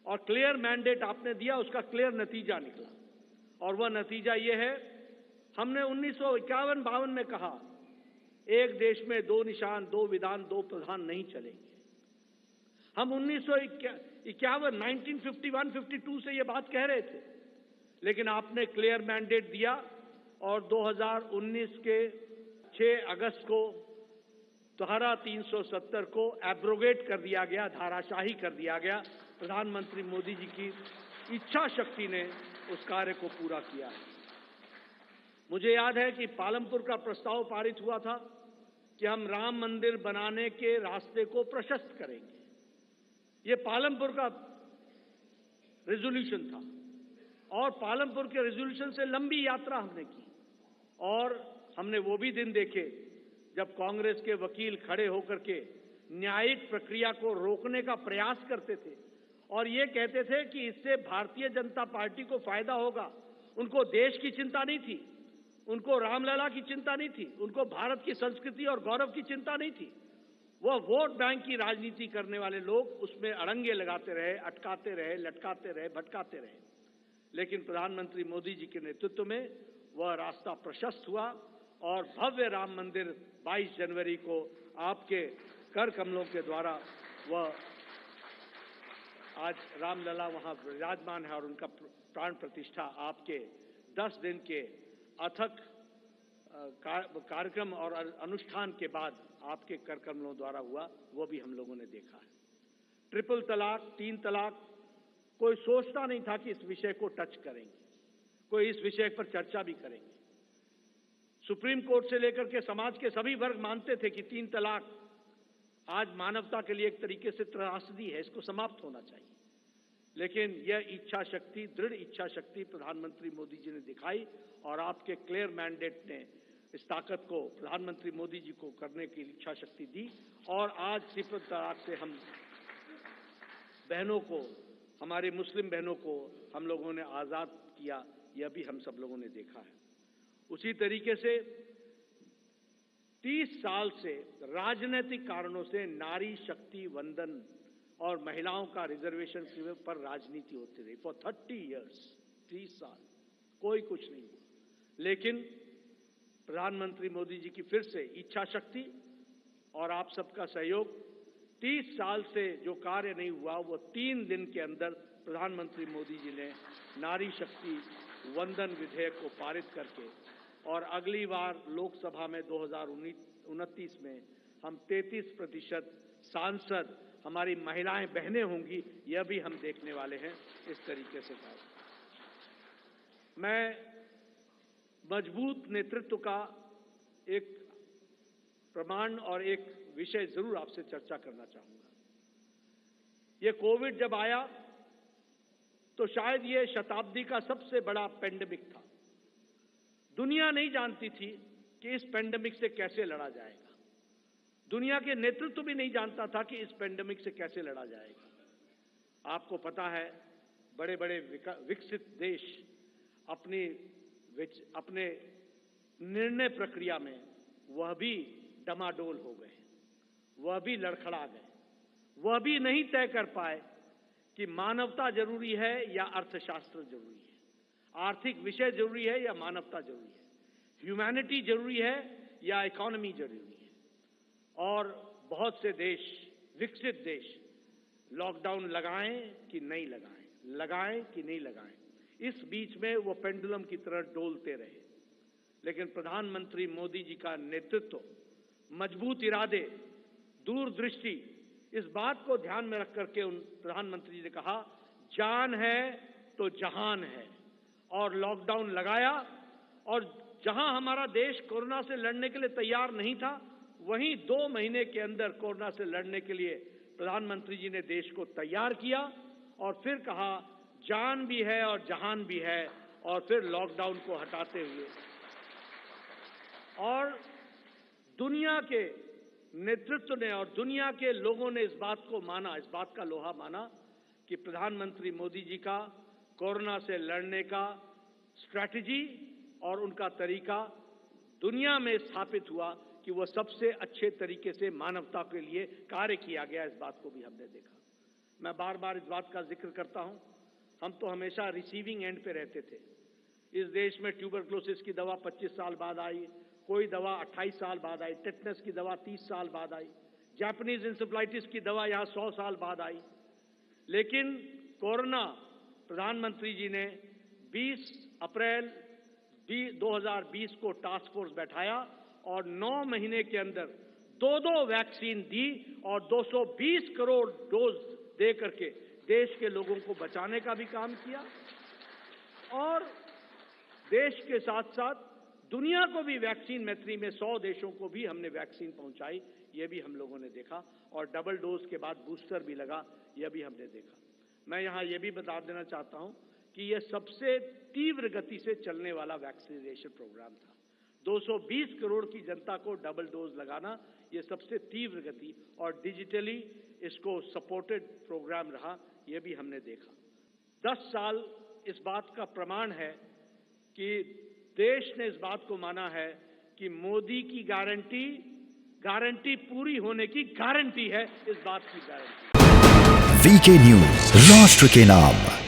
और clear mandate आपने दिया, उसका क्लियर नतीजा निकला। और वह नतीजा ये है, हमने 1951-52 में कहा एक देश में दो निशान, दो विधान, दो प्रधान नहीं चलेंगे। हम 1951-52 से ये बात कह रहे थे, लेकिन आपने क्लियर मैंडेट दिया और 2019 के 6 अगस्त को धारा 370 को एब्रोगेट कर दिया गया, धाराशाही कर दिया गया। प्रधानमंत्री मोदी जी की इच्छा शक्ति ने उस कार्य को पूरा किया। मुझे याद है कि पालमपुर का प्रस्ताव पारित हुआ था कि हम राम मंदिर बनाने के रास्ते को प्रशस्त करेंगे। ये पालमपुर का रेजोल्यूशन था और पालमपुर के रेजोल्यूशन से लंबी यात्रा हमने की और हमने वो भी दिन देखे जब कांग्रेस के वकील खड़े होकर के न्यायिक प्रक्रिया को रोकने का प्रयास करते थे और ये कहते थे कि इससे भारतीय जनता पार्टी को फायदा होगा। उनको देश की चिंता नहीं थी, उनको रामलला की चिंता नहीं थी, उनको भारत की संस्कृति और गौरव की चिंता नहीं थी। वह वोट बैंक की राजनीति करने वाले लोग उसमें अड़ंगे लगाते रहे, अटकाते रहे, लटकाते रहे, भटकाते रहे। लेकिन प्रधानमंत्री मोदी जी के नेतृत्व में वह रास्ता प्रशस्त हुआ और भव्य राम मंदिर 22 जनवरी को आपके कर कमलों के द्वारा वह आज रामलला वहां विराजमान है और उनका प्राण प्रतिष्ठा आपके 10 दिन के अथक कार्यक्रम और अनुष्ठान के बाद आपके कर कमलों द्वारा हुआ, वो भी हम लोगों ने देखा है। ट्रिपल तलाक, 3 तलाक, कोई सोचता नहीं था कि इस विषय को टच करेंगे, कोई इस विषय पर चर्चा भी करेंगे। सुप्रीम कोर्ट से लेकर के समाज के सभी वर्ग मानते थे कि 3 तलाक आज मानवता के लिए एक तरीके से त्रासदी है, इसको समाप्त होना चाहिए। लेकिन यह इच्छा शक्ति, दृढ़ इच्छा शक्ति प्रधानमंत्री मोदी जी ने दिखाई और आपके क्लियर मैंडेट ने इस ताकत को प्रधानमंत्री मोदी जी को करने की इच्छा शक्ति दी और आज ट्रिपल तलाक से हम बहनों को, हमारी मुस्लिम बहनों को हम लोगों ने आजाद किया, यह भी हम सब लोगों ने देखा है। उसी तरीके से 30 साल से राजनीतिक कारणों से नारी शक्ति वंदन और महिलाओं का रिजर्वेशन पर राजनीति होती रही। फॉर 30 इयर्स, 30 साल कोई कुछ नहीं हुआ। लेकिन प्रधानमंत्री मोदी जी की फिर से इच्छा शक्ति और आप सबका सहयोग, 30 साल से जो कार्य नहीं हुआ वो 3 दिन के अंदर प्रधानमंत्री मोदी जी ने नारी शक्ति वंदन विधेयक को पारित करके और अगली बार लोकसभा में 2029 में हम 33% सांसद हमारी महिलाएं बहनें होंगी, यह भी हम देखने वाले हैं। इस तरीके से मैं मजबूत नेतृत्व का एक प्रमाण और एक विषय जरूर आपसे चर्चा करना चाहूंगा। ये कोविड जब आया तो शायद ये शताब्दी का सबसे बड़ा पेंडेमिक था। दुनिया नहीं जानती थी कि इस पेंडेमिक से कैसे लड़ा जाएगा। दुनिया के नेतृत्व भी नहीं जानता था कि इस पेंडेमिक से कैसे लड़ा जाएगा। आपको पता है, बड़े बड़े विकसित देश अपने निर्णय प्रक्रिया में वह भी डमाडोल हो गए, वह भी लड़खड़ा गए, वह भी नहीं तय कर पाए कि मानवता जरूरी है या अर्थशास्त्र जरूरी है, आर्थिक विषय जरूरी है या मानवता जरूरी है, ह्यूमैनिटी जरूरी है या इकोनॉमी जरूरी है। और बहुत से देश, विकसित देश, लॉकडाउन लगाएं कि नहीं लगाएं, लगाएं कि नहीं लगाएं, इस बीच में वो पेंडुलम की तरह डोलते रहे। लेकिन प्रधानमंत्री मोदी जी का नेतृत्व, मजबूत इरादे, दूरदृष्टि, इस बात को ध्यान में रख करके उन प्रधानमंत्री जी ने कहा, जान है तो जहान है, और लॉकडाउन लगाया। और जहां हमारा देश कोरोना से लड़ने के लिए तैयार नहीं था, वहीं 2 महीने के अंदर कोरोना से लड़ने के लिए प्रधानमंत्री जी ने देश को तैयार किया और फिर कहा जान भी है और जहान भी है, और फिर लॉकडाउन को हटाते हुए और दुनिया के नेतृत्व ने और दुनिया के लोगों ने इस बात को माना, इस बात का लोहा माना कि प्रधानमंत्री मोदी जी का कोरोना से लड़ने का स्ट्रैटेजी और उनका तरीका दुनिया में स्थापित हुआ कि वह सबसे अच्छे तरीके से मानवता के लिए कार्य किया गया। इस बात को भी हमने देखा। मैं बार बार इस बात का जिक्र करता हूं, हम तो हमेशा रिसीविंग एंड पे रहते थे। इस देश में ट्यूबरक्लोसिस की दवा 25 साल बाद आई, कोई दवा 28 साल बाद आई, टेटनस की दवा 30 साल बाद आई, जापानीज इंसेफ्लाइटिस की दवा यहां 100 साल बाद आई। लेकिन कोरोना, प्रधानमंत्री जी ने 20 अप्रैल 2020 को टास्क फोर्स बैठाया और 9 महीने के अंदर 2 वैक्सीन दी और 220 करोड़ डोज दे करके देश के लोगों को बचाने का भी काम किया और देश के साथ साथ दुनिया को भी वैक्सीन मैत्री में 100 देशों को भी हमने वैक्सीन पहुंचाई, ये भी हम लोगों ने देखा। और डबल डोज के बाद बूस्टर भी लगा, यह भी हमने देखा। मैं यहां यह भी बता देना चाहता हूं कि यह सबसे तीव्र गति से चलने वाला वैक्सीनेशन प्रोग्राम था। 220 करोड़ की जनता को डबल डोज लगाना, यह सबसे तीव्र गति और डिजिटली इसको सपोर्टेड प्रोग्राम रहा, यह भी हमने देखा। 10 साल इस बात का प्रमाण है कि देश ने इस बात को माना है कि मोदी की गारंटी पूरी होने की गारंटी है, इस बात की गारंटी। वीके न्यूज, राष्ट्र के नाम।